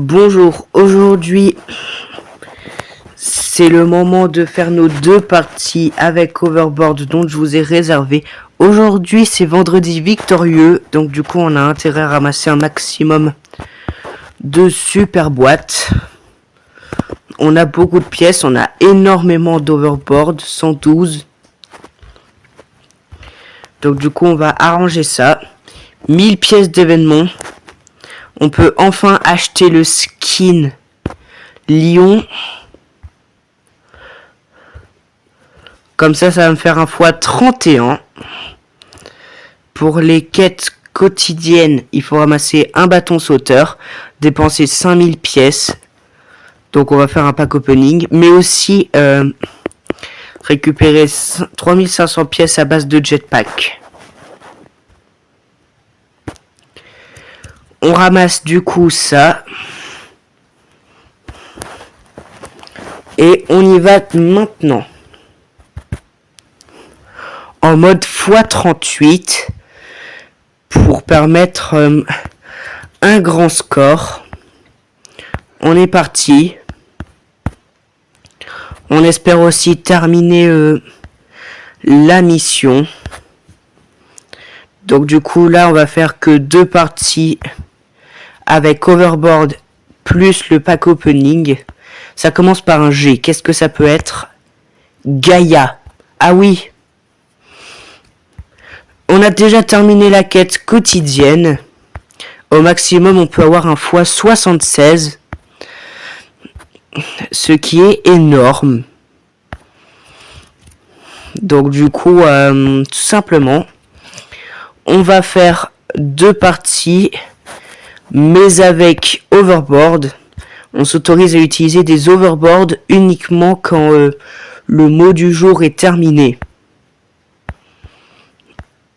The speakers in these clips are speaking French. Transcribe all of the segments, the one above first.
Bonjour, aujourd'hui c'est le moment de faire nos deux parties avec Overboard dont je vous ai réservé. Aujourd'hui c'est vendredi victorieux, donc du coup on a intérêt à ramasser un maximum de super boîtes. On a beaucoup de pièces, on a énormément d'Overboard, 112. Donc du coup on va arranger ça. 1000 pièces d'événements. On peut enfin acheter le skin Lion. Comme ça va me faire un fois 31. Pour les quêtes quotidiennes, il faut ramasser un bâton sauteur, dépenser 5000 pièces. Donc on va faire un pack opening. Mais aussi récupérer 3500 pièces à base de jetpack. On ramasse du coup ça. Et on y va maintenant. En mode x38. Pour permettre un grand score. On est parti. On espère aussi terminer la mission. Donc du coup là on va faire que 2 parties avec Overboard plus le pack opening. Ça commence par un G. Qu'est-ce que ça peut être? Gaïa. Ah oui. On a déjà terminé la quête quotidienne. Au maximum, on peut avoir un x76. Ce qui est énorme. Donc du coup, tout simplement, on va faire 2 parties. Mais avec Overboard, on s'autorise à utiliser des Overboard uniquement quand le mot du jour est terminé.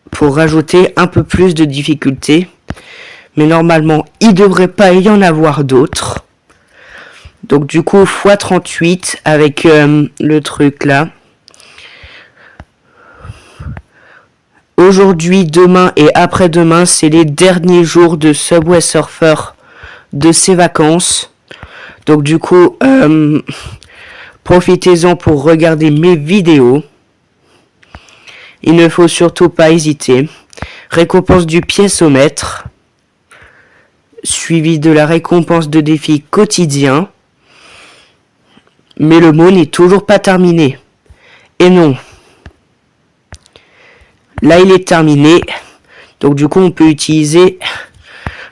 Pour rajouter un peu plus de difficulté. Mais normalement, il ne devrait pas y en avoir d'autres. Donc du coup, x38 avec le truc là. Aujourd'hui, demain et après-demain, c'est les derniers jours de Subway Surfer de ses vacances. Donc du coup, profitez-en pour regarder mes vidéos. Il ne faut surtout pas hésiter. Récompense du pièceomètre. Suivi de la récompense de défi quotidien. Mais le mot n'est toujours pas terminé. Et non. Là, il est terminé. Donc, du coup, on peut utiliser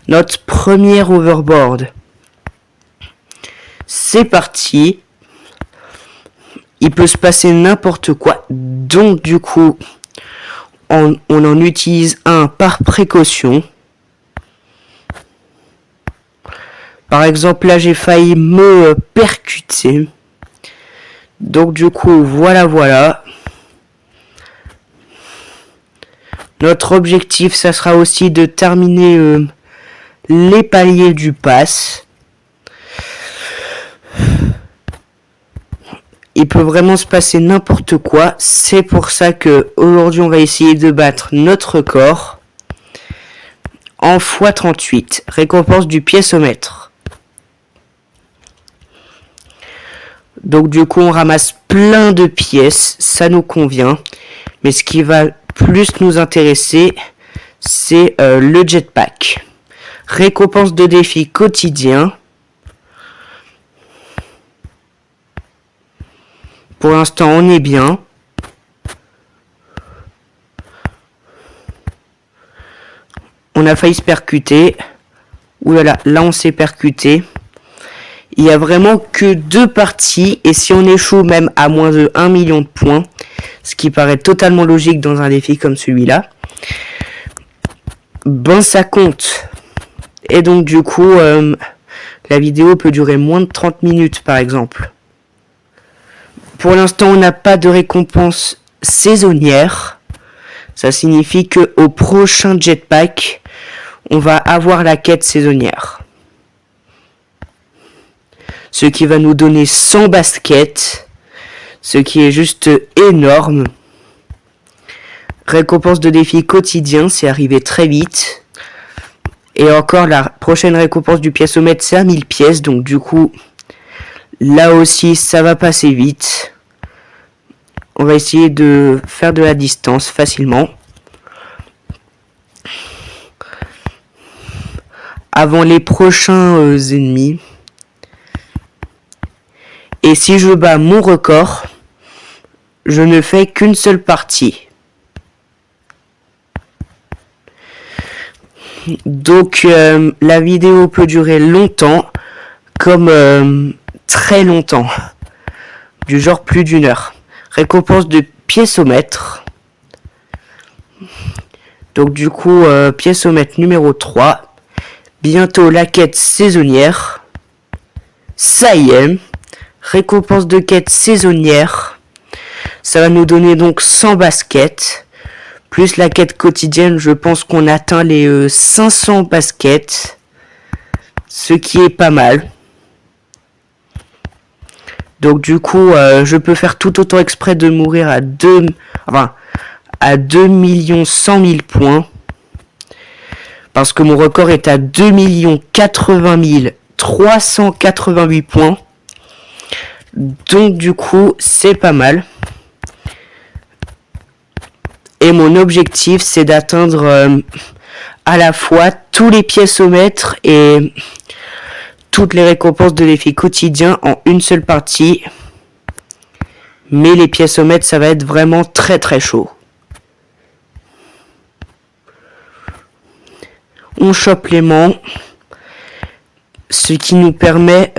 notre premier Overboard. C'est parti. Il peut se passer n'importe quoi. Donc, du coup, on en utilise un par précaution. Par exemple, là, j'ai failli me percuter. Donc, du coup, voilà. Notre objectif, ça sera aussi de terminer les paliers du pass. Il peut vraiment se passer n'importe quoi. C'est pour ça que aujourd'hui, on va essayer de battre notre record en x38. Récompense du pièceomètre. Donc du coup, on ramasse plein de pièces. Ça nous convient. Mais ce qui va plus nous intéresser, c'est le jetpack. Récompense de défi quotidien. Pour l'instant, on est bien. On a failli se percuter. Ouh là là, là on s'est percuté. Il y a vraiment que 2 parties. Et si on échoue même à moins de 1 million de points, ce qui paraît totalement logique dans un défi comme celui-là, ben ça compte. Et donc du coup, la vidéo peut durer moins de 30 minutes par exemple. Pour l'instant, on n'a pas de récompense saisonnière. Ça signifie que au prochain jetpack, on va avoir la quête saisonnière. Ce qui va nous donner 100 baskets. Ce qui est juste énorme. Récompense de défi quotidien, c'est arrivé très vite. Et encore, la prochaine récompense du piècemètre, c'est à 1000 pièces. Donc du coup, là aussi, ça va passer vite. On va essayer de faire de la distance facilement. Avant les prochains ennemis. Et si je bats mon record, je ne fais qu'une seule partie. Donc la vidéo peut durer longtemps, comme très longtemps, du genre plus d'1 heure. Récompense de piècemètre. Donc du coup, piècemètre numéro 3. Bientôt la quête saisonnière. Ça y est. Récompense de quête saisonnière. Ça va nous donner donc 100 baskets. Plus la quête quotidienne, je pense qu'on atteint les 500 baskets. Ce qui est pas mal. Donc du coup, je peux faire tout autant exprès de mourir à 2 100 000 points. Parce que mon record est à 2 80 388 points. Donc du coup, c'est pas mal. Et mon objectif, c'est d'atteindre à la fois tous les piècemètres et toutes les récompenses de défis quotidiens en une seule partie. Mais les piècemètres, ça va être vraiment très très chaud. On chope l'aimant, ce qui nous permet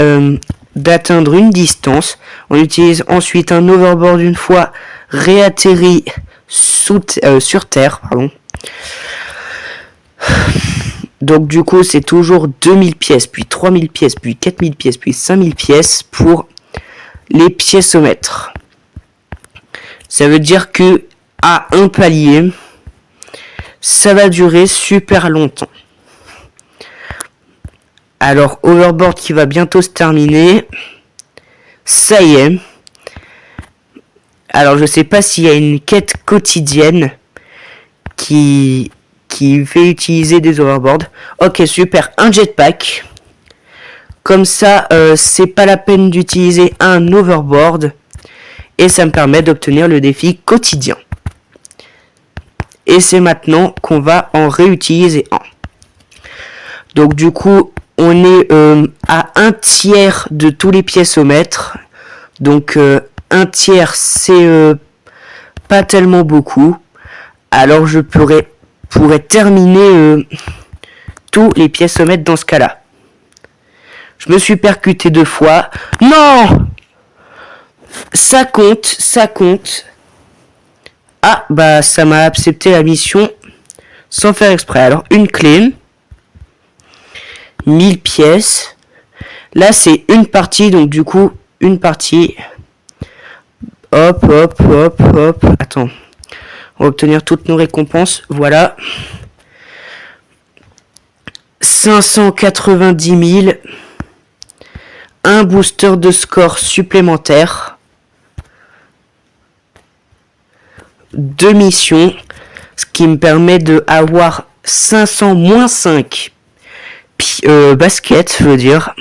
d'atteindre une distance. On utilise ensuite un overboard une fois réatterri sur terre. Donc du coup c'est toujours 2000 pièces, puis 3000 pièces, puis 4000 pièces, puis 5000 pièces pour les piècemètres. Ça veut dire que à un palier, ça va durer super longtemps. Alors, overboard qui va bientôt se terminer. Ça y est. Alors, je sais pas s'il y a une quête quotidienne qui fait utiliser des overboards. Ok, super. Un jetpack. Comme ça, c'est pas la peine d'utiliser un overboard. Et ça me permet d'obtenir le défi quotidien. Et c'est maintenant qu'on va en réutiliser un. Donc, du coup, on est à 1/3 de tous les piècemètres. Donc 1/3 c'est pas tellement beaucoup. Alors je pourrais terminer tous les piècemètres dans ce cas-là. Je me suis percuté 2 fois. Non! Ça compte. Ah bah ça m'a accepté la mission sans faire exprès. Alors une clé. 1000 pièces. Là, c'est une partie. Donc, du coup, une partie. Hop. Attends. On va obtenir toutes nos récompenses. Voilà. 590 000. Un booster de score supplémentaire. 2 missions. Ce qui me permet de avoir 500 - 5. Basket, je veux dire.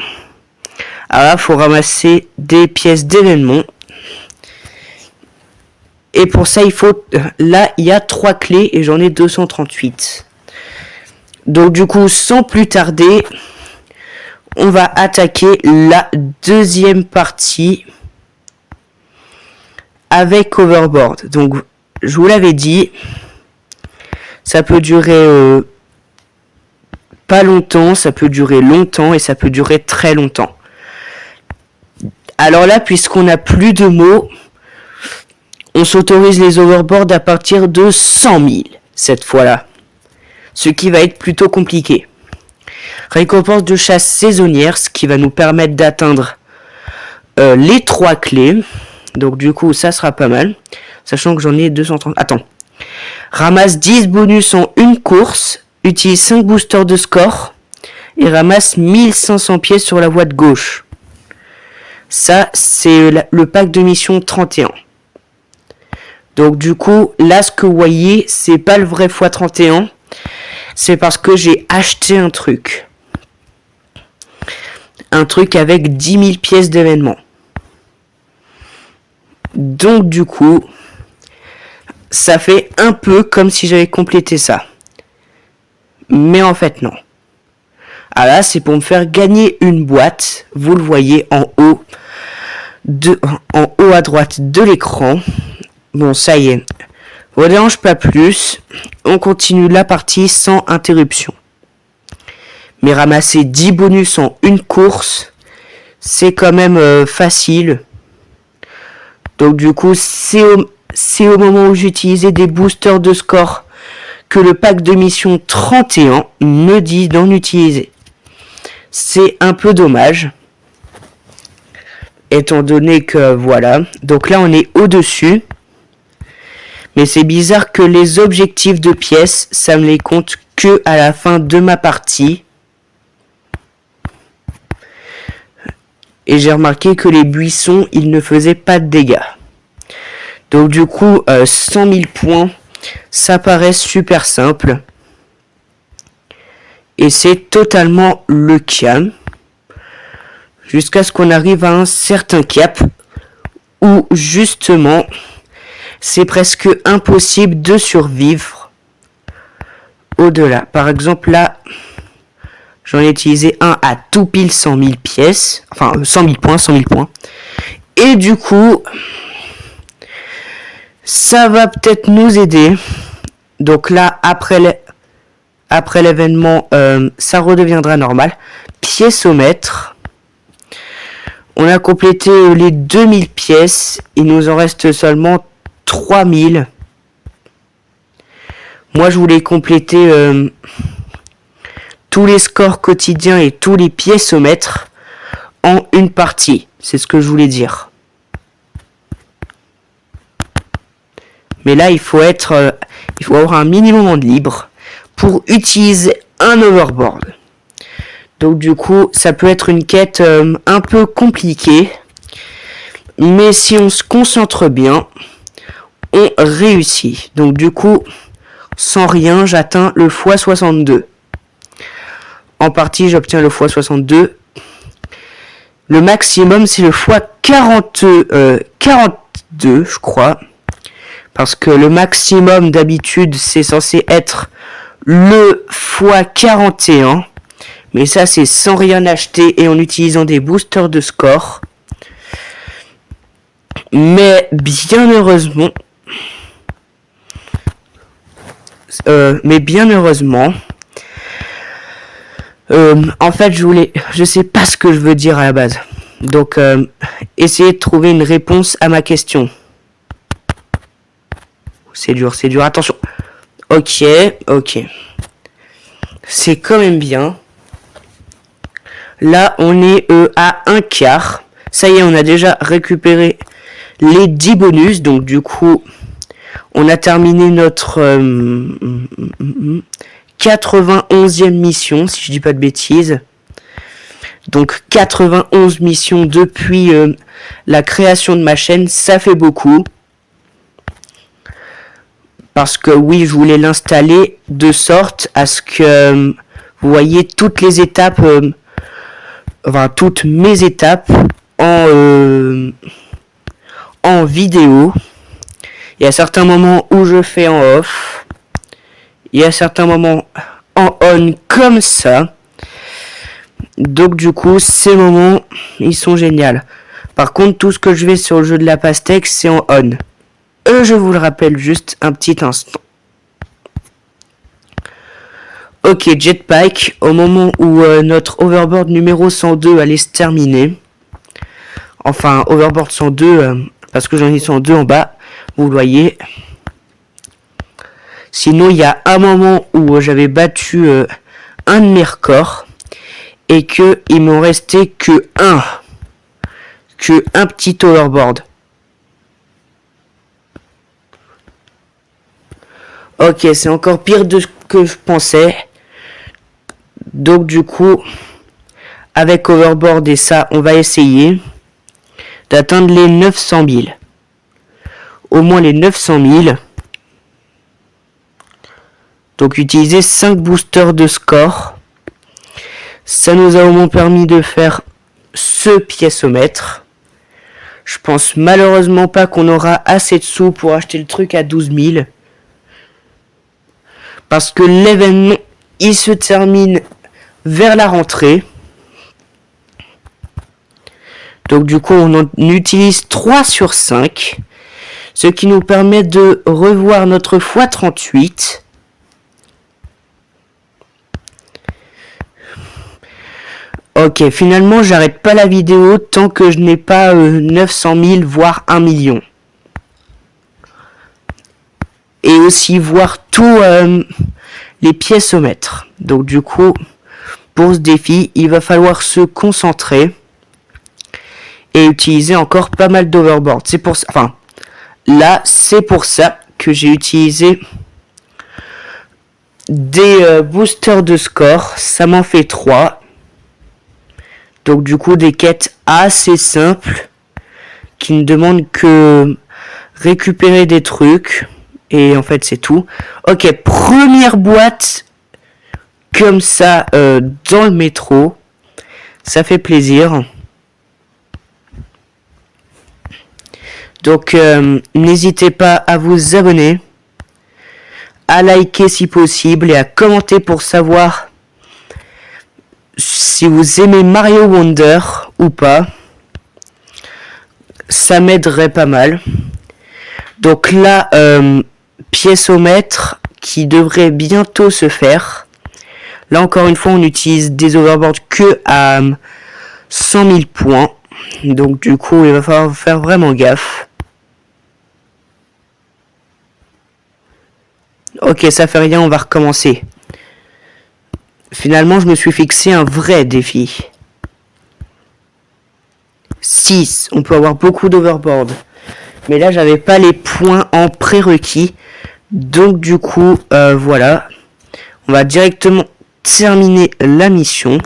Alors là, faut ramasser des pièces d'événements. Et pour ça, il faut... Là, il y a 3 clés et j'en ai 238. Donc du coup, sans plus tarder, on va attaquer la deuxième partie avec Overboard. Donc, je vous l'avais dit, ça peut durer... pas longtemps, ça peut durer longtemps et ça peut durer très longtemps. Alors là, puisqu'on n'a plus de mots, on s'autorise les overboards à partir de 100 000 cette fois-là. Ce qui va être plutôt compliqué. Récompense de chasse saisonnière, ce qui va nous permettre d'atteindre les 3 clés. Donc du coup, ça sera pas mal. Sachant que j'en ai 230... Attends. Ramasse 10 bonus en une course. Utilise 5 boosters de score et ramasse 1500 pièces sur la voie de gauche. Ça, c'est le pack de mission 31. Donc du coup, là, ce que vous voyez, c'est pas le vrai x31. c'est parce que j'ai acheté un truc. Un truc avec 10 000 pièces d'événement. Donc du coup, ça fait un peu comme si j'avais complété ça. Mais en fait non. Ah là, c'est pour me faire gagner une boîte. Vous le voyez en haut à droite de l'écran. Bon, ça y est. On ne dérange pas plus. On continue la partie sans interruption. Mais ramasser 10 bonus en une course, c'est quand même facile. Donc du coup, c'est au moment où j'utilisais des boosters de score que le pack de mission 31 me dit d'en utiliser. C'est un peu dommage. Étant donné que voilà. Donc là, on est au-dessus. Mais c'est bizarre que les objectifs de pièces, ça me les compte que à la fin de ma partie. Et j'ai remarqué que les buissons, ils ne faisaient pas de dégâts. Donc du coup, 100 000 points, ça paraît super simple. Et c'est totalement le cas. Jusqu'à ce qu'on arrive à un certain cap où justement, c'est presque impossible de survivre au-delà. Par exemple, là, j'en ai utilisé un à tout pile 100 000 pièces. Enfin, 100 000 points. Et du coup, ça va peut-être nous aider. Donc là, après l'événement, ça redeviendra normal. Pièceomètre. On a complété les 2000 pièces. Il nous en reste seulement 3000. Moi, je voulais compléter tous les scores quotidiens et tous les pièceomètres en une partie. C'est ce que je voulais dire. Mais là, il faut avoir un minimum de libre pour utiliser un overboard. Donc du coup, ça peut être une quête un peu compliquée. Mais si on se concentre bien, on réussit. Donc du coup, sans rien, j'atteins le x62. En partie, j'obtiens le x62. Le maximum, c'est le x42, je crois. Parce que le maximum d'habitude, c'est censé être le x41. Mais ça, c'est sans rien acheter et en utilisant des boosters de score. Mais bien heureusement... en fait, je sais pas ce que je veux dire à la base. Donc, essayez de trouver une réponse à ma question. C'est dur. Attention. Ok. C'est quand même bien. Là, on est à un quart. Ça y est, on a déjà récupéré les 10 bonus. Donc, du coup, on a terminé notre 91e mission, si je dis pas de bêtises. Donc 91 missions depuis la création de ma chaîne, ça fait beaucoup. Parce que oui, je voulais l'installer de sorte à ce que vous voyez toutes les étapes, toutes mes étapes en vidéo. Il y a certains moments où je fais en off. Il y a certains moments en on comme ça. Donc du coup, ces moments, ils sont géniaux. Par contre, tout ce que je vais sur le jeu de la pastèque, c'est en on. Je vous le rappelle juste un petit instant. Ok, Jetpack, au moment où notre overboard numéro 102 allait se terminer. Enfin, overboard 102, parce que j'en ai 102 en bas, vous le voyez. Sinon, il y a un moment où j'avais battu un de mes records et que il m'en restait que un petit overboard. Ok, c'est encore pire de ce que je pensais. Donc du coup, avec overboard et ça, on va essayer d'atteindre les 900 000. Au moins les 900 000. Donc utiliser 5 boosters de score. Ça nous a au moins permis de faire ce pièceomètre. Je pense malheureusement pas qu'on aura assez de sous pour acheter le truc à 12 000. Parce que l'événement, il se termine vers la rentrée. Donc du coup, on en utilise 3 sur 5. Ce qui nous permet de revoir notre x38. Ok, finalement, j'arrête pas la vidéo tant que je n'ai pas 900 000, voire 1 million. Et aussi voir tous les pièceomètres. Donc du coup, pour ce défi, il va falloir se concentrer et utiliser encore pas mal d'overboard. C'est pour ça, enfin, là, c'est pour ça que j'ai utilisé des boosters de score. Ça m'en fait 3. Donc du coup, des quêtes assez simples qui ne demandent que récupérer des trucs. Et en fait, c'est tout. Ok, première boîte comme ça dans le métro. Ça fait plaisir. Donc, n'hésitez pas à vous abonner, à liker si possible et à commenter pour savoir si vous aimez Mario Wonder ou pas. Ça m'aiderait pas mal. Donc là, pièceomètre qui devrait bientôt se faire. Là encore une fois, on utilise des overboards que à 100 000 points. Donc du coup, il va falloir faire vraiment gaffe. Ok, ça fait rien, on va recommencer. Finalement, je me suis fixé un vrai défi. 6, on peut avoir beaucoup d'overboard. Mais là, j'avais pas les points en prérequis. Donc du coup, voilà. On va directement terminer la mission.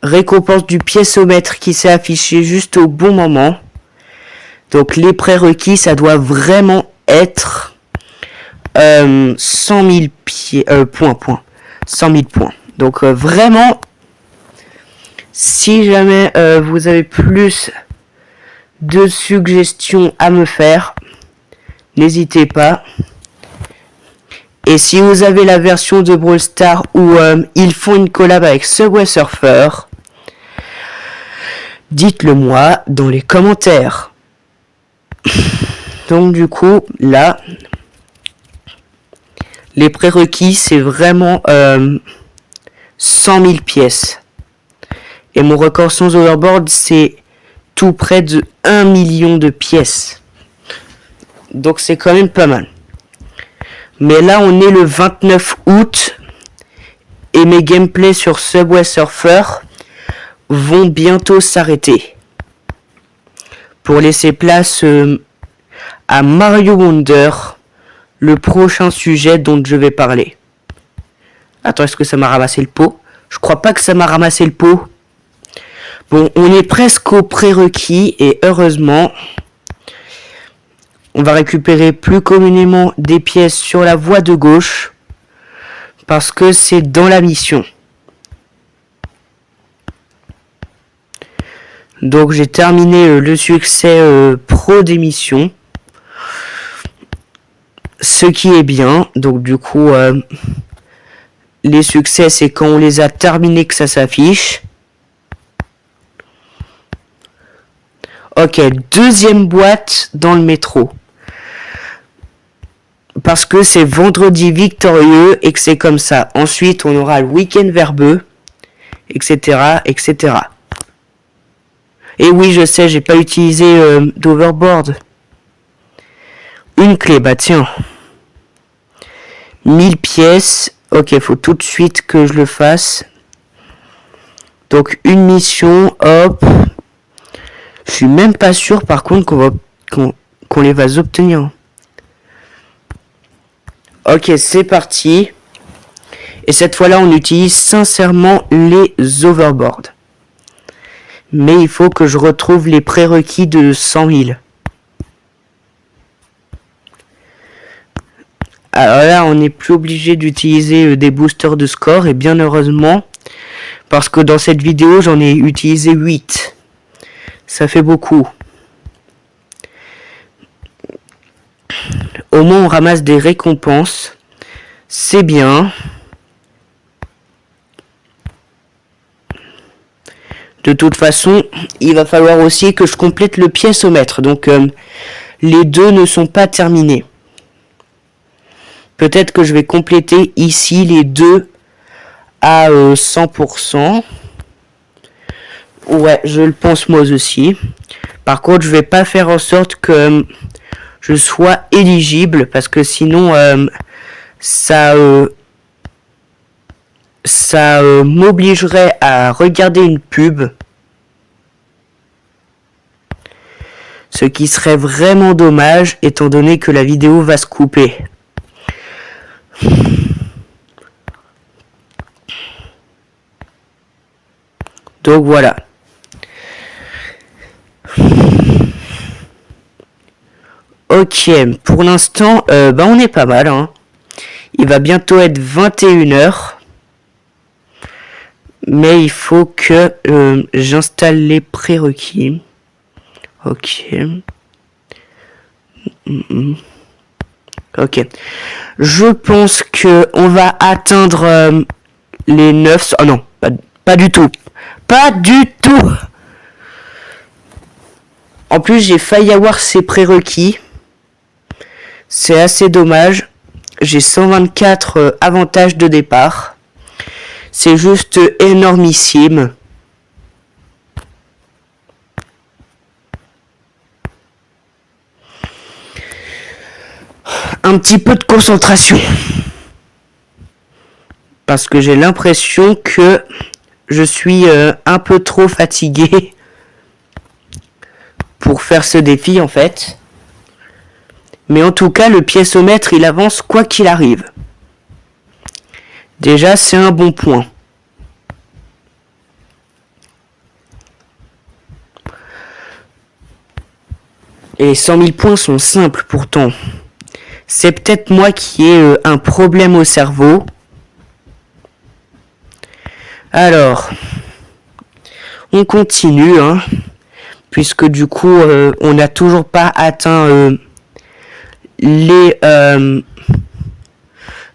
Récompense du pièceomètre qui s'est affiché juste au bon moment. Donc les prérequis, ça doit vraiment être 100 000 points. 100 000 points. Donc vraiment, si jamais vous avez plus de suggestions à me faire, n'hésitez pas. Et si vous avez la version de Brawl Stars où ils font une collab avec Subway Surfer, dites-le moi dans les commentaires. Donc du coup, là, les prérequis, c'est vraiment 100 000 pièces. Et mon record sans overboard, c'est tout près de 1 million de pièces. Donc c'est quand même pas mal. Mais là, on est le 29 août. Et mes gameplays sur Subway Surfer vont bientôt s'arrêter. Pour laisser place à Mario Wonder, le prochain sujet dont je vais parler. Attends, est-ce que ça m'a ramassé le pot? Je crois pas que ça m'a ramassé le pot. Bon, on est presque au prérequis et heureusement, on va récupérer plus communément des pièces sur la voie de gauche parce que c'est dans la mission. Donc j'ai terminé le succès pro des missions. Ce qui est bien. Donc du coup, les succès, c'est quand on les a terminés que ça s'affiche. Ok, deuxième boîte dans le métro. Parce que c'est vendredi victorieux et que c'est comme ça. Ensuite, on aura le week-end verbeux, etc., etc. Et oui, je sais, j'ai pas utilisé d'overboard. Une clé, bah tiens. 1000 pièces. Ok, faut tout de suite que je le fasse. Donc, une mission, hop. Je suis même pas sûr, par contre, qu'on les va obtenir. Ok, c'est parti. Et cette fois-là, on utilise sincèrement les overboards. Mais il faut que je retrouve les prérequis de 100 000. Alors là, on n'est plus obligé d'utiliser des boosters de score, et bien heureusement, parce que dans cette vidéo, j'en ai utilisé 8. Ça fait beaucoup. Au moins, on ramasse des récompenses. C'est bien. De toute façon, il va falloir aussi que je complète le pièceomètre. Donc, les deux ne sont pas terminés. Peut-être que je vais compléter ici les deux à 100%. Ouais, je le pense moi aussi. Par contre, je vais pas faire en sorte que je sois éligible, parce que sinon, ça m'obligerait à regarder une pub. Ce qui serait vraiment dommage, étant donné que la vidéo va se couper. Donc voilà. Ok, pour l'instant, on est pas mal. Hein. Il va bientôt être 21h. Mais il faut que j'installe les prérequis. Ok. Ok. Je pense que on va atteindre les 900... Oh non, pas du tout. Pas du tout. En plus, j'ai failli avoir ces prérequis. C'est assez dommage. J'ai 124 avantages de départ. C'est juste énormissime. Un petit peu de concentration. Parce que j'ai l'impression que je suis un peu trop fatigué pour faire ce défi en fait. Mais en tout cas, le pièceomètre, il avance quoi qu'il arrive. Déjà, c'est un bon point. Et 100 000 points sont simples pourtant. C'est peut-être moi qui ai un problème au cerveau. Alors, on continue, hein, puisque du coup, on n'a toujours pas atteint les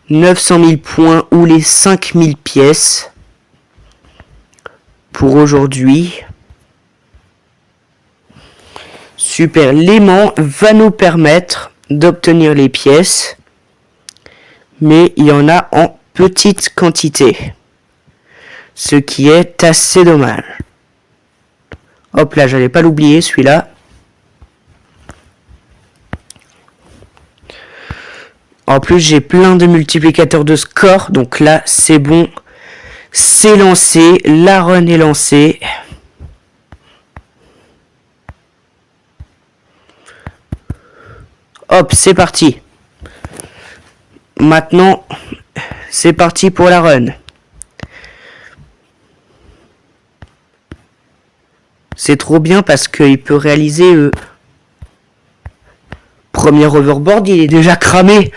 900 000 points ou les 5 000 pièces pour aujourd'hui. Super, l'aimant va nous permettre d'obtenir les pièces, mais il y en a en petite quantité, ce qui est assez dommage. Hop là, j'allais pas l'oublier celui-là. En plus, j'ai plein de multiplicateurs de score, donc là, c'est bon. C'est lancé, la run est lancée. Hop, c'est parti. Maintenant, c'est parti pour la run. C'est trop bien parce qu'il peut réaliser... Premier overboard, il est déjà cramé.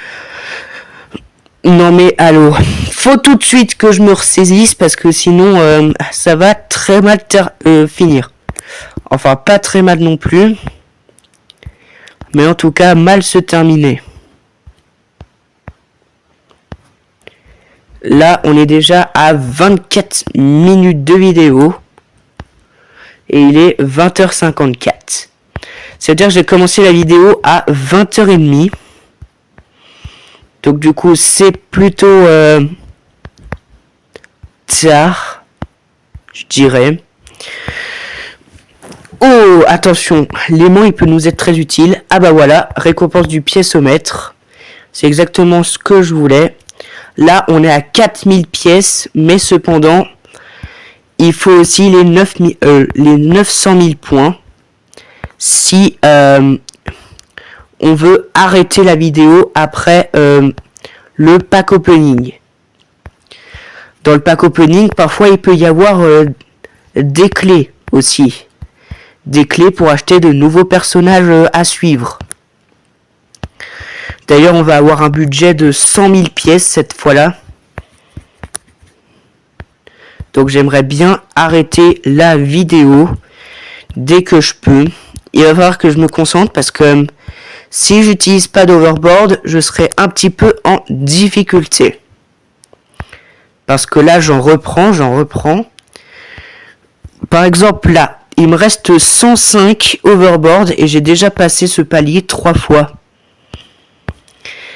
Non mais allô, faut tout de suite que je me ressaisisse parce que sinon ça va très mal finir. Enfin, pas très mal non plus. Mais en tout cas, mal se terminer. Là, on est déjà à 24 minutes de vidéo. Et il est 20h54. C'est-à-dire que j'ai commencé la vidéo à 20h30. Donc du coup, c'est plutôt tard, je dirais. Oh, attention, l'aimant, il peut nous être très utile. Ah bah voilà, récompense du pièceomètre. C'est exactement ce que je voulais. Là, on est à 4000 pièces, mais cependant, il faut aussi les 900 000 points. Si on veut arrêter la vidéo après le pack opening. Dans le pack opening, parfois il peut y avoir des clés aussi. Des clés pour acheter de nouveaux personnages à suivre. D'ailleurs, on va avoir un budget de 100 000 pièces cette fois-là. Donc j'aimerais bien arrêter la vidéo dès que je peux. Il va falloir que je me concentre parce que si j'utilise pas d'overboard, je serai un petit peu en difficulté. Parce que là, j'en reprends. Par exemple, là, il me reste 105 overboard et j'ai déjà passé ce palier 3 fois.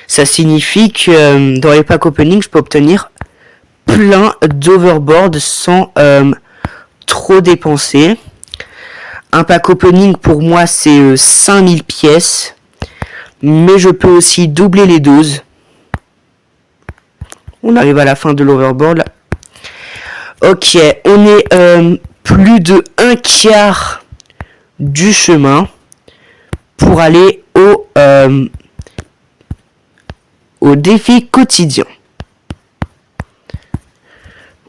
Ça signifie que dans les packs opening, je peux obtenir plein d'overboard sans trop dépenser. Un pack opening pour moi c'est 5000 pièces. Mais je peux aussi doubler les doses. On arrive à la fin de l'overboard là. Ok, on est plus de un quart du chemin pour aller au défi quotidien.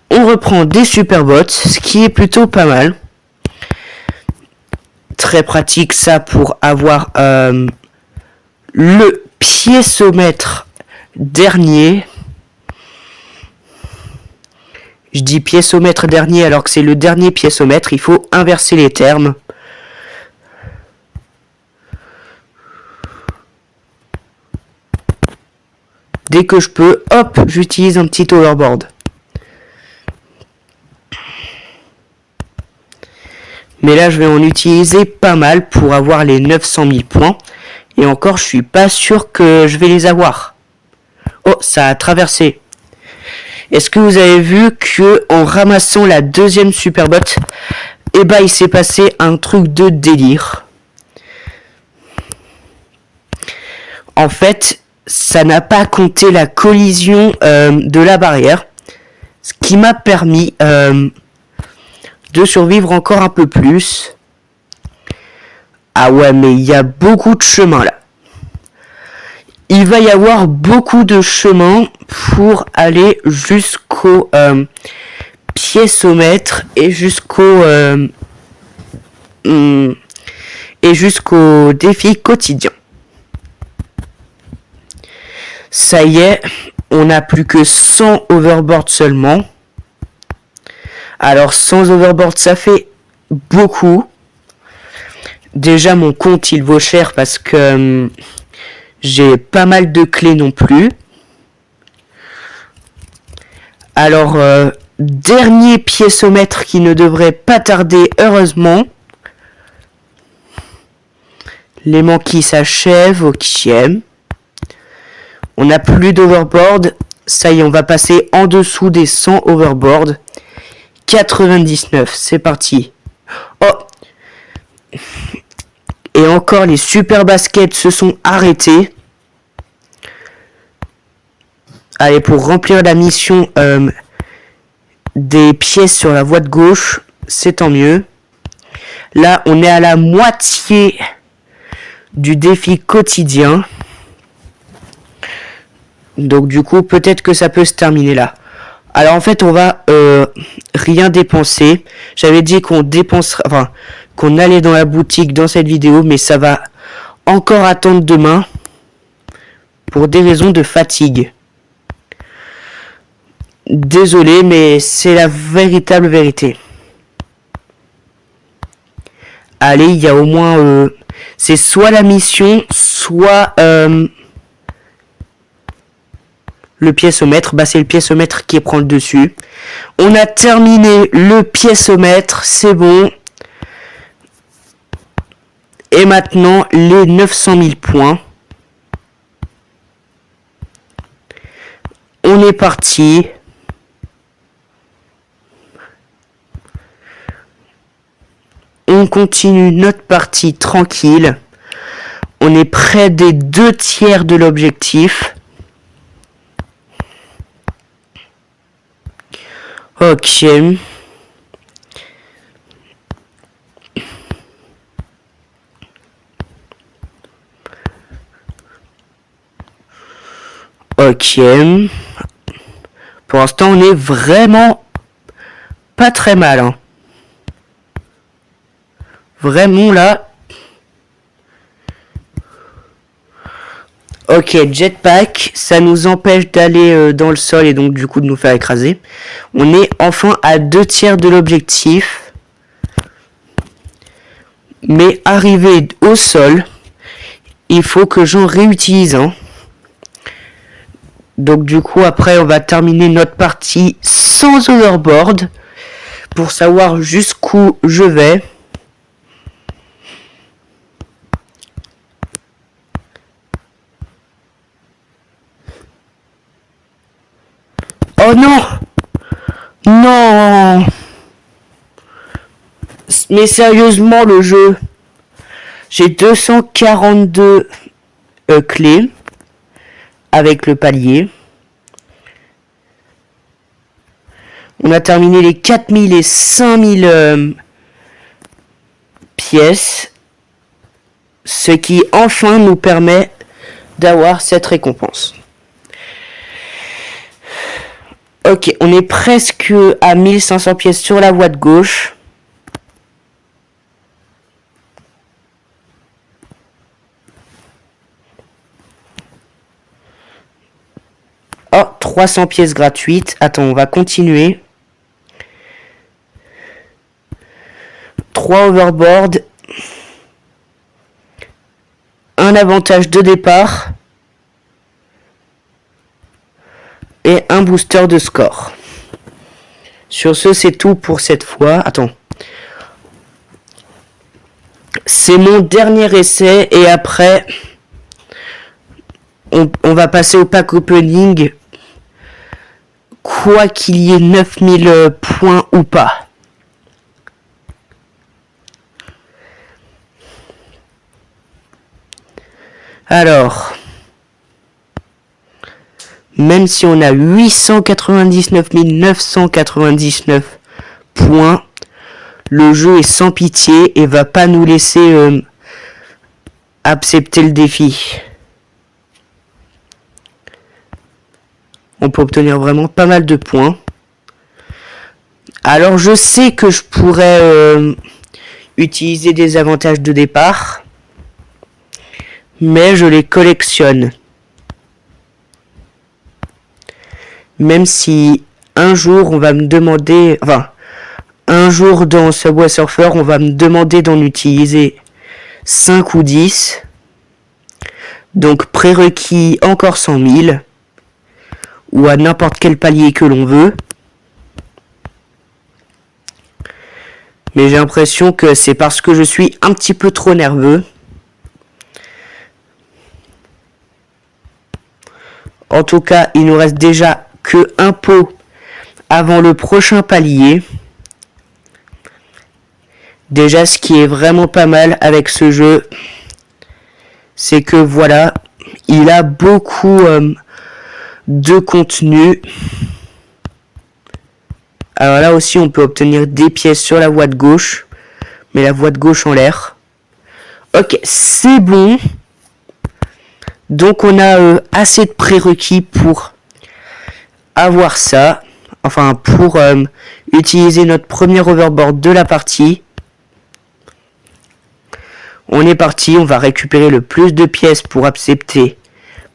On reprend des superbots, ce qui est plutôt pas mal. Très pratique ça pour avoir le piécomètre dernier. Je dis piécomètre dernier alors que c'est le dernier piécomètre. Il faut inverser les termes. Dès que je peux, hop, j'utilise un petit overboard. Mais là, je vais en utiliser pas mal pour avoir les 900 000 points. Et encore, je suis pas sûr que je vais les avoir. Oh, ça a traversé. Est-ce que vous avez vu que en ramassant la deuxième superbot, eh ben, il s'est passé un truc de délire. En fait, ça n'a pas compté la collision de la barrière. Ce qui m'a permis de survivre encore un peu plus. Ah ouais, mais il y a beaucoup de chemins là. Il va y avoir beaucoup de chemins pour aller jusqu'au piécomètre et jusqu'au défi quotidien. Ça y est, on n'a plus que 100 overboard seulement. Alors 100 overboard, ça fait beaucoup. Déjà mon compte il vaut cher parce que j'ai pas mal de clés non plus. Alors dernier piécomètre qui ne devrait pas tarder heureusement. L'aimant qui s'achève, ok. On n'a plus d'overboard. Ça y est, on va passer en dessous des 100 overboard. 99, c'est parti. Oh! Et encore, les super baskets se sont arrêtés. Allez, pour remplir la mission des pièces sur la voie de gauche, c'est tant mieux. Là, on est à la moitié du défi quotidien. Donc du coup, peut-être que ça peut se terminer là. Alors en fait, on va rien dépenser. J'avais dit qu'on dépenserait, enfin, qu'on allait dans la boutique dans cette vidéo, mais ça va encore attendre demain pour des raisons de fatigue. Désolé, mais c'est la véritable vérité. Allez, il y a au moins, c'est soit la mission, soit le piécomètre. Bah c'est le piécomètre qui prend le dessus. On a terminé le piécomètre, c'est bon. Et maintenant les 900 000 points. On est parti. On continue notre partie tranquille. On est près des 2/3 de l'objectif. Ok. Ok. Pour l'instant, on est vraiment pas très mal. Hein. Vraiment là. Ok, jetpack, ça nous empêche d'aller dans le sol et donc du coup de nous faire écraser. On est enfin à 2/3 de l'objectif. Mais arrivé au sol, il faut que j'en réutilise un. Donc du coup après on va terminer notre partie sans overboard pour savoir jusqu'où je vais. Oh non! Non! Mais sérieusement le jeu. J'ai 242 clés avec le palier. On a terminé les 4000 et 5000 pièces. Ce qui enfin nous permet d'avoir cette récompense. Ok, on est presque à 1500 pièces sur la voie de gauche. Oh, 300 pièces gratuites. Attends, on va continuer. 3 overboard. Un avantage de départ. Et un booster de score. Sur ce, c'est tout pour cette fois. Attends. C'est mon dernier essai et après, on va passer au pack opening. Quoi qu'il y ait 9000 points ou pas. Alors, même si on a 899 999 points, le jeu est sans pitié et va pas nous laisser accepter le défi. On peut obtenir vraiment pas mal de points. Alors je sais que je pourrais utiliser des avantages de départ, mais je les collectionne. Même si un jour on va me demander, enfin, un jour dans Subway Surfer, on va me demander d'en utiliser 5 ou 10. Donc prérequis encore 100 000. Ou à n'importe quel palier que l'on veut. Mais j'ai l'impression que c'est parce que je suis un petit peu trop nerveux. En tout cas, il nous reste déjà que un pot avant le prochain palier. Déjà, ce qui est vraiment pas mal avec ce jeu, c'est que voilà, il a beaucoup de contenu. Alors là aussi, on peut obtenir des pièces sur la voie de gauche, mais la voie de gauche en l'air. Ok, c'est bon. Donc on a assez de prérequis pour avoir ça. Enfin, pour utiliser notre premier overboard de la partie. On est parti, on va récupérer le plus de pièces pour accepter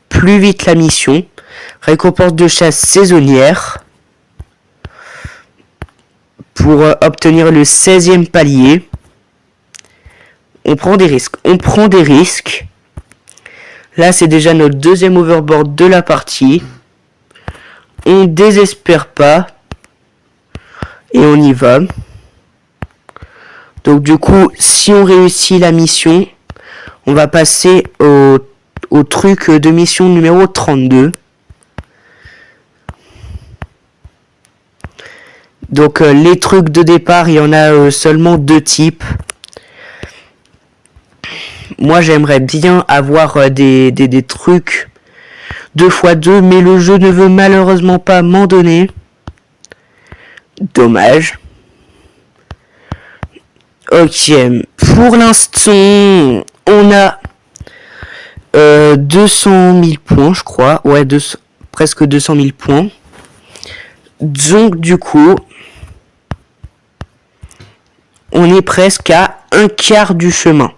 plus vite la mission. Récompense de chasse saisonnière. Pour obtenir le 16e palier. On prend des risques. Là, c'est déjà notre deuxième overboard de la partie. On désespère pas. Et on y va. Donc du coup, si on réussit la mission, on va passer au truc de mission numéro 32. Donc les trucs de départ, il y en a seulement 2 types. Moi j'aimerais bien avoir des trucs 2x2, mais le jeu ne veut malheureusement pas m'en donner. Dommage. Ok, pour l'instant, on a 200 000 points, je crois. Ouais, presque 200 000 points. Donc du coup, on est presque à un quart du chemin.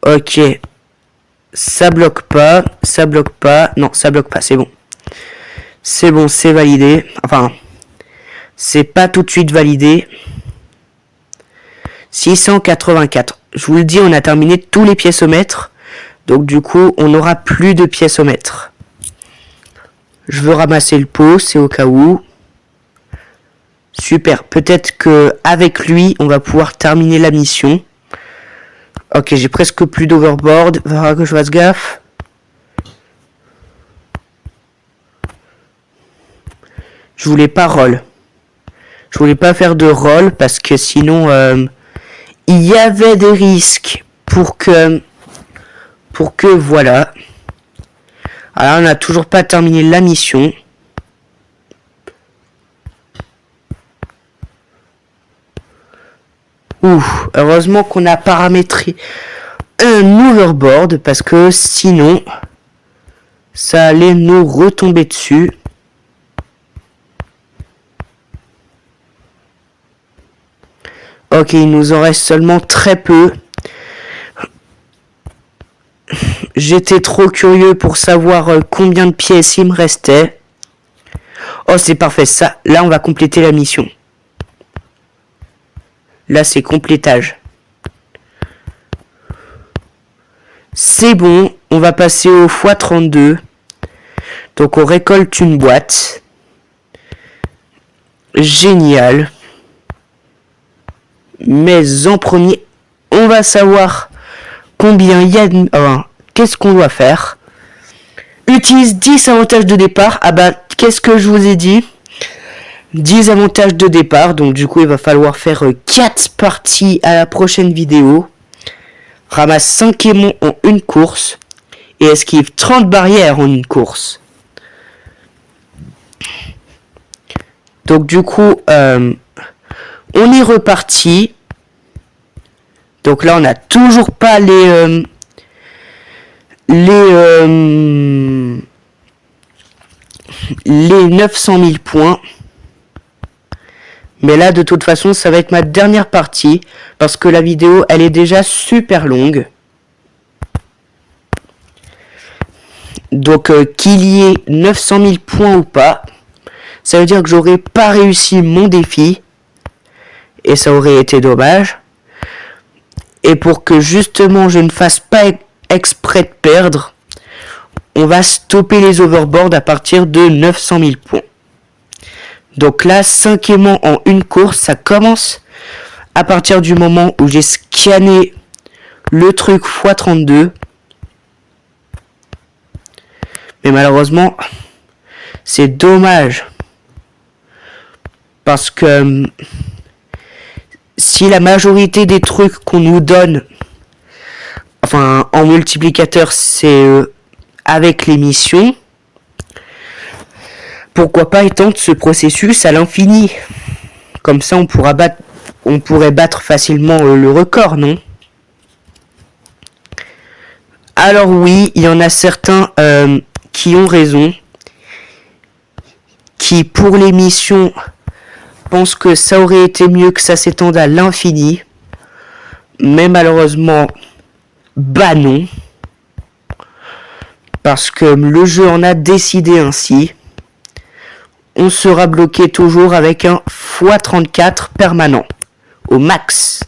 Ok. Ça bloque pas. Ça bloque pas. Non, ça bloque pas. C'est bon. C'est bon, c'est validé. Enfin, c'est pas tout de suite validé. 684. Je vous le dis, on a terminé tous les piècemètres. Donc du coup, on n'aura plus de piècemètres. Je veux ramasser le pot, c'est au cas où. Super. Peut-être que avec lui, on va pouvoir terminer la mission. Ok, j'ai presque plus d'overboard. Il va falloir que je fasse gaffe. Je voulais pas roll. Je voulais pas faire de roll parce que sinon, il y avait des risques pour que voilà. Alors, on n'a toujours pas terminé la mission. Ouh, heureusement qu'on a paramétré un overboard parce que sinon, ça allait nous retomber dessus. Ok, il nous en reste seulement très peu. J'étais trop curieux pour savoir combien de pièces il me restait. Oh, c'est parfait, ça. Là, on va compléter la mission. Là, c'est complétage. C'est bon, on va passer au x32. Donc, on récolte une boîte. Génial. Mais en premier, on va savoir combien il y a de... qu'est-ce qu'on doit faire? Utilise 10 avantages de départ. Ah bah, qu'est-ce que je vous ai dit? 10 avantages de départ. Donc du coup, il va falloir faire 4 parties à la prochaine vidéo. Ramasse 5 aimants en une course. Et esquive 30 barrières en une course. Donc du coup, on est reparti. Donc là, on n'a toujours pas les 900 000 points. Mais là, de toute façon, ça va être ma dernière partie. Parce que la vidéo, elle est déjà super longue. Donc, qu'il y ait 900 000 points ou pas, ça veut dire que j'aurais pas réussi mon défi. Et ça aurait été dommage. Et pour que justement je ne fasse pas exprès de perdre, on va stopper les overboards à partir de 900 000 points. Donc là, 5 aimants en une course, ça commence à partir du moment où j'ai scanné le truc x32. Mais malheureusement, c'est dommage. Parce que si la majorité des trucs qu'on nous donne, enfin en multiplicateur, c'est avec les missions, pourquoi pas étendre ce processus à l'infini? Comme ça, on pourrait battre facilement le record, non? Alors oui, il y en a certains qui ont raison, qui pour les missions pensent que ça aurait été mieux que ça s'étende à l'infini, mais malheureusement, bah non, parce que le jeu en a décidé ainsi. On sera bloqué toujours avec un x34 permanent, au max.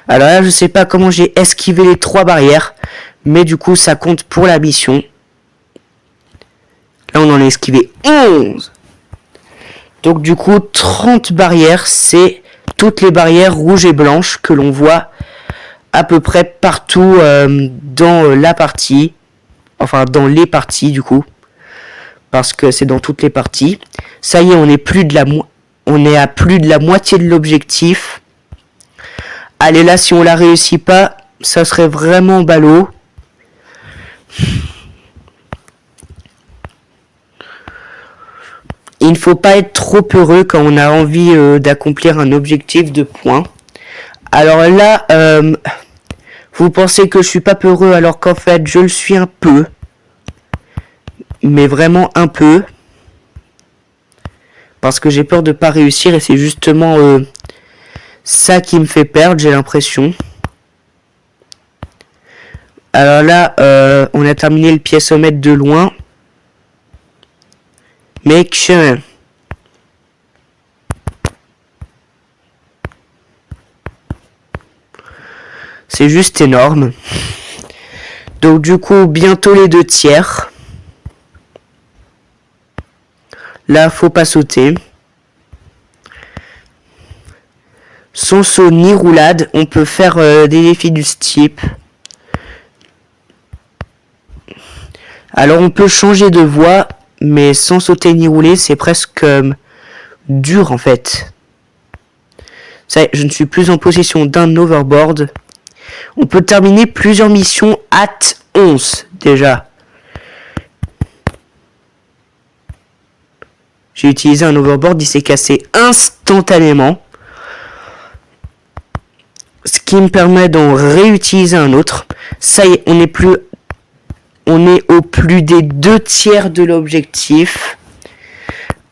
Alors là, je sais pas comment j'ai esquivé les 3 barrières, mais du coup, ça compte pour la mission. Là, on en a esquivé 11. Donc du coup, 30 barrières, c'est toutes les barrières rouges et blanches que l'on voit à peu près partout dans la partie. Enfin, dans les parties du coup. Parce que c'est dans toutes les parties. Ça y est, on est à plus de la moitié de l'objectif. Allez, là, si on la réussit pas, ça serait vraiment ballot. Il ne faut pas être trop heureux quand on a envie d'accomplir un objectif de points. Alors là, vous pensez que je suis pas peureux alors qu'en fait je le suis un peu. Mais vraiment un peu. Parce que j'ai peur de pas réussir et c'est justement ça qui me fait perdre, j'ai l'impression. Alors là, on a terminé le piécomètre de loin. Mec, c'est juste énorme. Donc du coup, bientôt les 2 tiers. Là, faut pas sauter. Sans saut ni roulade, on peut faire des défis du type. Alors on peut changer de voie, mais sans sauter ni rouler, c'est presque dur en fait. Ça y est, je ne suis plus en possession d'un overboard. On peut terminer plusieurs missions at 11 déjà. J'ai utilisé un overboard, il s'est cassé instantanément. Ce qui me permet d'en réutiliser un autre. Ça y est, on est au plus des 2 tiers de l'objectif.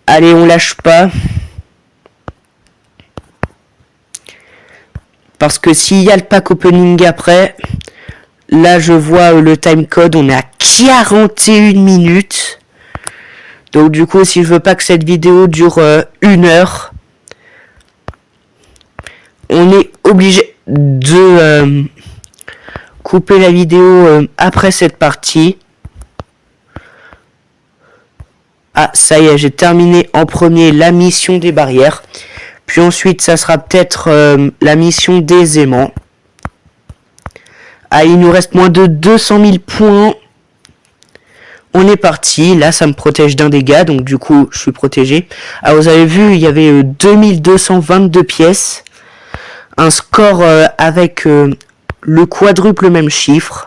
Allez, on lâche pas. Parce que s'il y a le pack opening après, là je vois le timecode, on est à 41 minutes. Donc du coup, si je veux pas que cette vidéo dure 1 heure, on est obligé de couper la vidéo après cette partie. Ah, ça y est, j'ai terminé en premier la mission des barrières. Puis ensuite, ça sera peut-être la mission des aimants. Ah, il nous reste moins de 200 000 points. On est parti. Là, ça me protège d'un dégât. Donc, du coup, je suis protégé. Ah, vous avez vu, il y avait 2222 pièces. Un score avec le quadruple même chiffre.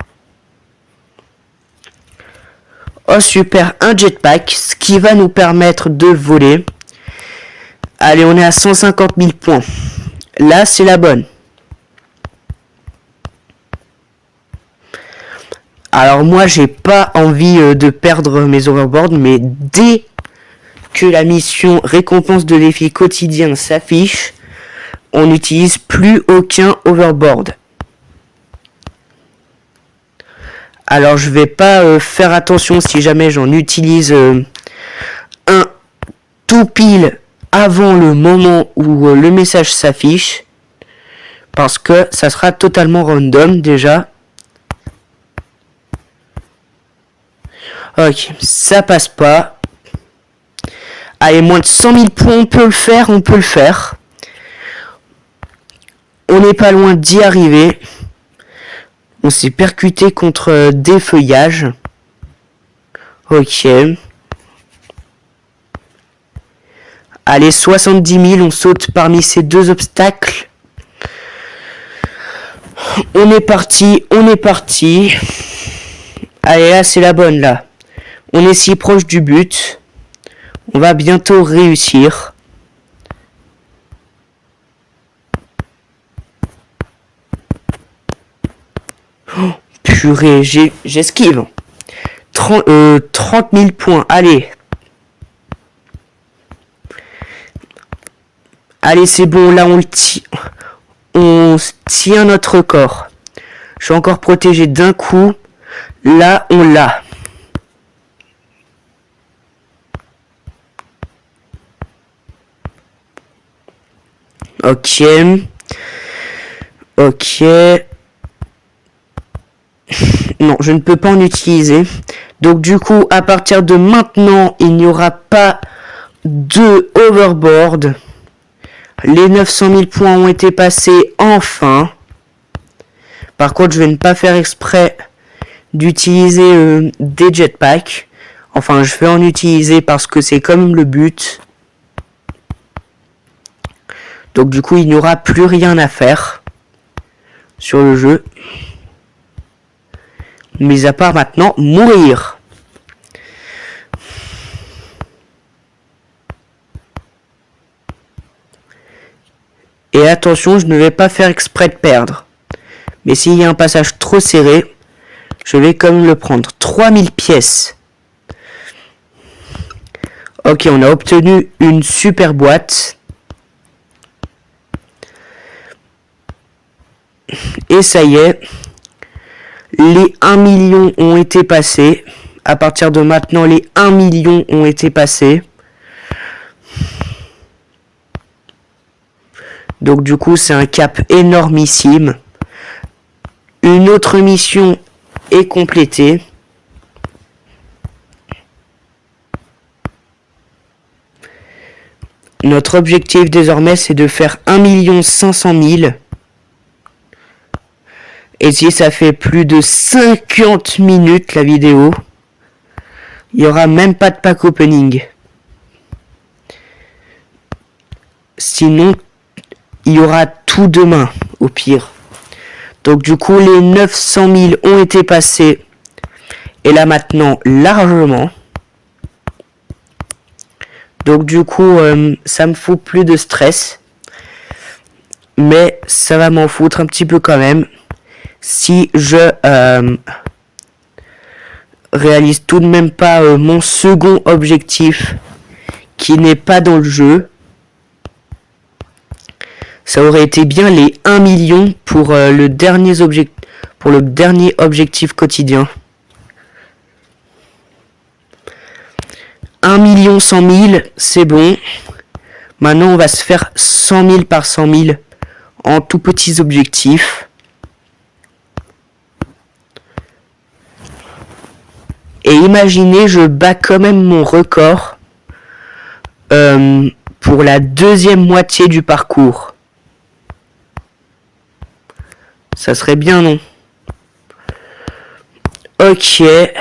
Oh, super. Un jetpack. Ce qui va nous permettre de voler. Allez, on est à 150 000 points. Là, c'est la bonne. Alors moi, j'ai pas envie de perdre mes overboards, mais dès que la mission récompense de défi quotidien s'affiche, on n'utilise plus aucun overboard. Alors je vais pas faire attention si jamais j'en utilise un tout pile avant le moment où le message s'affiche, parce que ça sera totalement random déjà. Ok, ça passe pas. Allez, moins de 100 000 points, on peut le faire, on peut le faire. On n'est pas loin d'y arriver. On s'est percuté contre des feuillages. Ok. Allez, 70 000, on saute parmi ces 2 obstacles. On est parti, on est parti. Allez, là, c'est la bonne, là. On est si proche du but. On va bientôt réussir. Oh, purée, j'esquive. 30 000 points, allez. Allez, c'est bon, là, on tient notre record. Je suis encore protégé d'un coup. Là, on l'a. Ok. Ok. Non, je ne peux pas en utiliser. Donc du coup, à partir de maintenant, il n'y aura pas de overboard. Les 900 000 points ont été passés enfin. Par contre, je vais ne pas faire exprès d'utiliser des jetpacks. Enfin, je vais en utiliser parce que c'est quand même le but. Donc du coup, il n'y aura plus rien à faire sur le jeu. Mis à part maintenant, mourir. Et attention, je ne vais pas faire exprès de perdre. Mais s'il y a un passage trop serré, je vais quand même le prendre. 3000 pièces. Ok, on a obtenu une super boîte. Et ça y est. les 1 million ont été passés. À partir de maintenant, les 1 million ont été passés. Donc du coup, c'est un cap énormissime. Une autre mission est complétée. Notre objectif désormais, c'est de faire 1 500 000. Et si ça fait plus de 50 minutes la vidéo, il n'y aura même pas de pack opening. Sinon, il y aura tout demain, au pire. Donc du coup, les 900 000 ont été passés. Et là maintenant, largement. Donc du coup, ça me fout plus de stress. Mais ça va m'en foutre un petit peu quand même. Si je réalise tout de même pas mon second objectif qui n'est pas dans le jeu. Ça aurait été bien les 1 million pour le dernier objectif quotidien. 1 100 000, c'est bon. Maintenant, on va se faire 100 000 par 100 000 en tout petits objectifs. Et imaginez, je bats quand même mon record pour la deuxième moitié du parcours. Ça serait bien, non? Ok. Et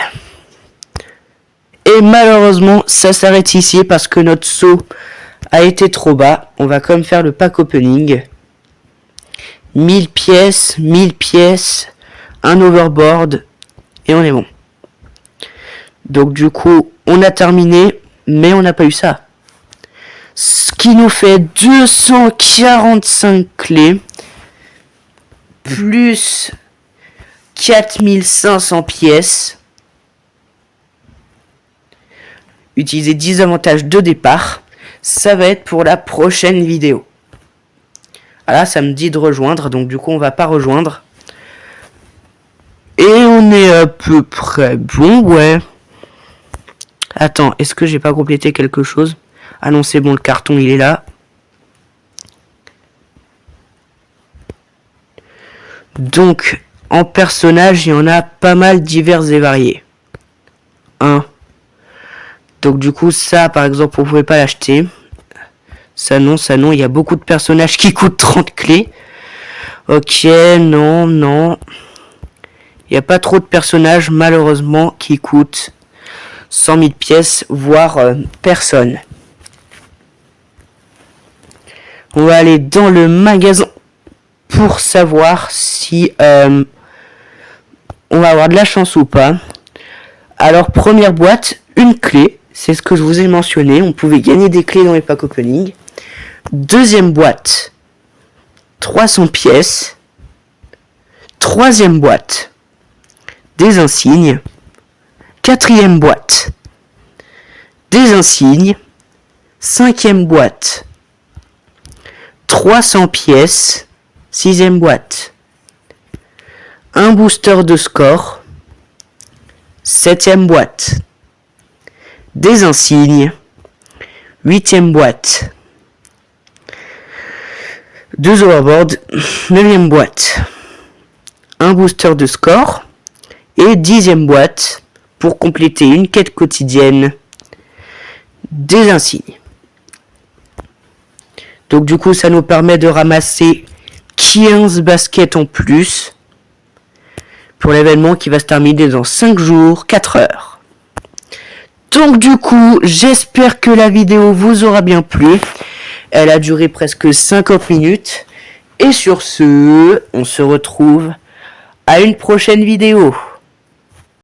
malheureusement, ça s'arrête ici parce que notre saut a été trop bas. On va quand même faire le pack opening. 1000 pièces, 1000 pièces, un overboard, et on est bon. Donc du coup, on a terminé, mais on n'a pas eu ça. Ce qui nous fait 245 clés, plus 4500 pièces. Utiliser 10 avantages de départ. Ça va être pour la prochaine vidéo. Ah là, ça me dit de rejoindre, donc du coup, on va pas rejoindre. Et on est à peu près bon, ouais. Attends, est-ce que j'ai pas complété quelque chose? Ah non, c'est bon, le carton, il est là. Donc, en personnage, il y en a pas mal divers et variés. Donc du coup, ça, par exemple, on pouvait pas l'acheter. Ça non, il y a beaucoup de personnages qui coûtent 30 clés. Ok, non. Il n'y a pas trop de personnages, malheureusement, qui coûtent 100 000 pièces, voire personne. On va aller dans le magasin pour savoir si on va avoir de la chance ou pas. Alors, première boîte, une clé. C'est ce que je vous ai mentionné. On pouvait gagner des clés dans les packs opening. Deuxième boîte, 300 pièces. Troisième boîte, des insignes. Quatrième boîte, des insignes. Cinquième boîte, 300 pièces. Sixième boîte, un booster de score. Septième boîte, des insignes. Huitième boîte, 2 overboards. Neuvième boîte, un booster de score. Et 10e boîte, pour compléter une quête quotidienne, des insignes. Donc du coup, ça nous permet de ramasser 15 baskets en plus pour l'événement qui va se terminer dans 5 jours, 4 heures. Donc du coup, j'espère que la vidéo vous aura bien plu. Elle a duré presque 50 minutes. Et sur ce, on se retrouve à une prochaine vidéo.